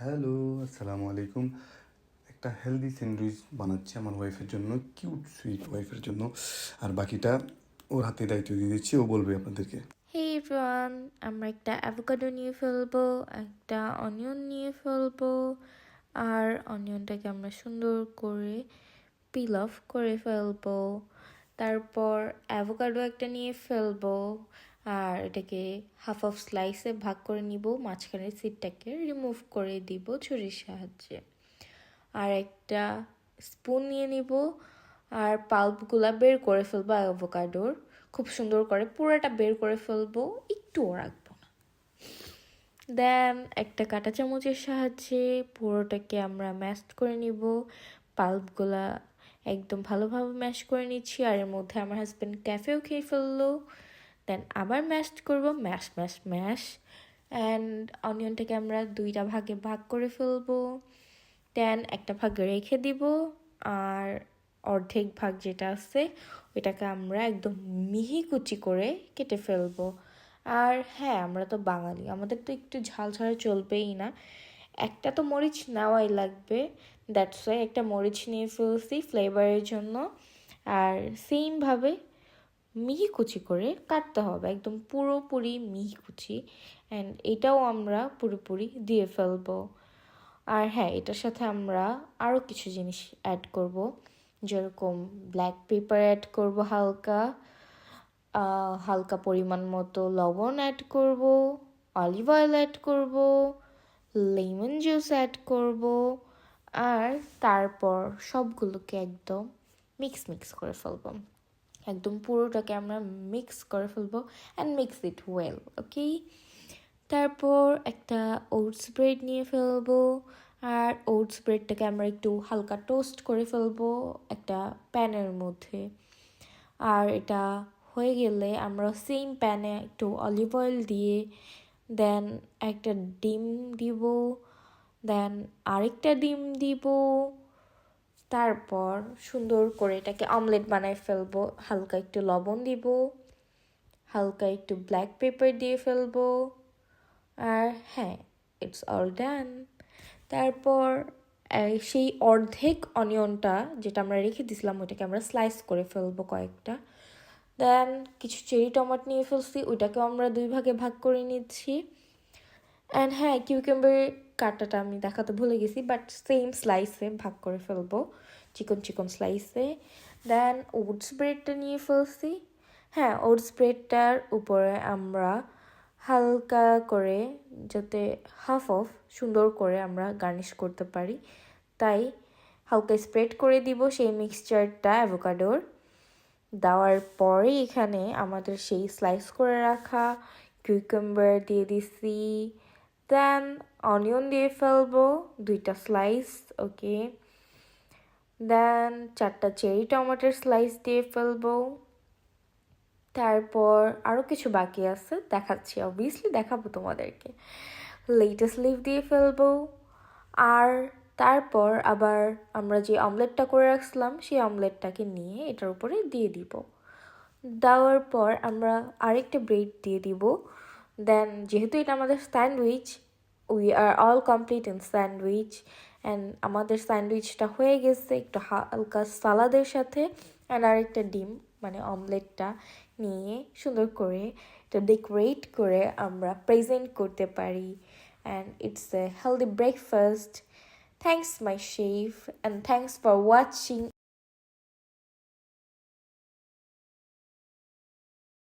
Hello, আসসালামু আলাইকুম। একটা হেলদি স্যান্ডউইচ বানাচ্ছি আমার ওয়াইফের জন্য, কিউট সুইট ওয়াইফের জন্য। আর বাকিটা ওর হাতে দায়িত্ব দিয়ে দিচ্ছি, ও বলবে আপনাদেরকে। হে এভরিওয়ান, আমরা একটা অ্যাভোকাডো নিয়ে ফেলবো, একটা অনিয়ন নিয়ে ফেলবো। আর অনিয়নটাকে আমরা সুন্দর করে পিল অফ করে ফেলবো। তারপর অ্যাভোকাডো একটা নিয়ে ফেলবো, আর এটাকে হাফ অফ স্লাইসে ভাগ করে নিব, মাঝখানের সিডটাকে রিমুভ করে দিব ছুরির সাহায্যে। আর একটা স্পুন নিয়ে নিব, আর পাল্পগুলা বের করে ফেলবো অ্যাভোকাডোর, খুব সুন্দর করে পুরোটা বের করে ফেলবো, একটুও রাখবো না। দেন একটা কাঁটা চামচের সাহায্যে পুরোটাকে আমরা ম্যাশ করে নিব। পাল্পগুলা একদম ভালোভাবে ম্যাশ করে নিচ্ছি, আর এর মধ্যে আমার হাজব্যান্ড ক্যাফেও খেয়ে ফেললো। দেন আবার ম্যাশ করব, ম্যাশ ম্যাশ ম্যাশ। অ্যান্ড অনিয়নটাকে আমরা দুইটা ভাগে ভাগ করে ফেলবো। দেন একটা ভাগ রেখে দিব, আর অর্ধেক ভাগ যেটা আছে ওইটাকে আমরা একদম মিহি কুচি করে কেটে ফেলবো। আর হ্যাঁ, আমরা তো বাঙালি, আমাদের তো একটু ঝাল ছাড়া চলবেই না, একটা তো মরিচ নেওয়াই লাগবে। দ্যাটস ওয়াই একটা মরিচ নিয়ে ফেলছি ফ্লেভারের জন্য। আর সেমভাবে মিহি কুচি করে কাটতে হবে, একদম পুরোপুরি মিহি কুচি। অ্যান্ড এটাও আমরা পুরোপুরি দিয়ে ফেলবো। আর হ্যাঁ, এটার সাথে আমরা আরও কিছু জিনিস অ্যাড করব, যেরকম ব্ল্যাক পেপার অ্যাড করব, হালকা হালকা পরিমাণ মতো লবণ অ্যাড করব, অলিভ অয়েল অ্যাড করব, লেমন জুস অ্যাড করব। আর তারপর সবগুলোকে একদম মিক্স করে ফেলবো, একদম পুরোটাকে আমরা মিক্স করে ফেলবো অ্যান্ড মিক্স ইট ওয়েল, ওকে। তারপর একটা ওটস ব্রেড নিয়ে ফেলবো, আর ওটস ব্রেডটাকে আমরা একটু হালকা টোস্ট করে ফেলবো একটা প্যানের মধ্যে। আর এটা হয়ে গেলে আমরা সেম প্যানে একটু অলিভ অয়েল দিয়ে, দেন একটা ডিম দিব, দেন আরেকটা ডিম দিব। তারপর সুন্দর করে এটাকে অমলেট বানায় ফেলবো, হালকা একটু লবণ দিব, হালকা একটু ব্ল্যাক পেপার দিয়ে ফেলবো। আর হ্যাঁ, ইটস অল ডান। তারপর সেই অর্ধেক অনিয়নটা যেটা আমরা রেখে দিয়েছিলাম ওইটাকে আমরা স্লাইস করে ফেলবো কয়েকটা। দেন কিছু চেরি টমেটো নিয়ে ফেলছি, ওইটাকেও আমরা দুই ভাগে ভাগ করে নিচ্ছি। অ্যান্ড হ্যাঁ, কিউকাম্বার কাটাটা আমি দেখাতে ভুলে গেছি, বাট সেম স্লাইসে ভাগ করে ফেলবো, চিকন স্লাইসে। দেন ওটস ব্রেডটা নিয়ে ফেলছি। হ্যাঁ, ওটস ব্রেডটার উপরে আমরা হালকা করে, যাতে হাফ অফ সুন্দর করে আমরা গার্নিশ করতে পারি, তাই হালকা স্প্রেড করে দিব সেই মিক্সচারটা অ্যাভোকাডোর। দেওয়ার পরে এখানে আমাদের সেই স্লাইস করে রাখা কিউকাম্বার দিয়ে দিছি। দেন অনিয়ন দিয়ে ফেলবো দুইটা স্লাইস, ওকে। দেন চারটা চেরি টমেটোর স্লাইস দিয়ে ফেলবো। তারপর আরও কিছু বাকি আছে, দেখাচ্ছি, অবভিয়াসলি দেখাবো তোমাদেরকে। লেটাস লিভ দিয়ে ফেলবো। আর তারপর আবার আমরা যে অমলেটটা করে রাখছিলাম সেই অমলেটটাকে নিয়ে এটার উপরে দিয়ে দিব। দেওয়ার পর আমরা আরেকটা ব্রেড দিয়ে দিব। দেন যেহেতু এটা আমাদের sandwich, we are all complete in sandwich. And আমাদের স্যান্ডউইচটা হয়ে গেছে একটু হালকা সালাদের সাথে। অ্যান্ড আরেকটা ডিম মানে অমলেটটা নিয়ে সুন্দর করে এটা ডেকোরেট করে আমরা প্রেজেন্ট করতে পারি। And it's a healthy breakfast. Thanks my chef, and thanks for watching.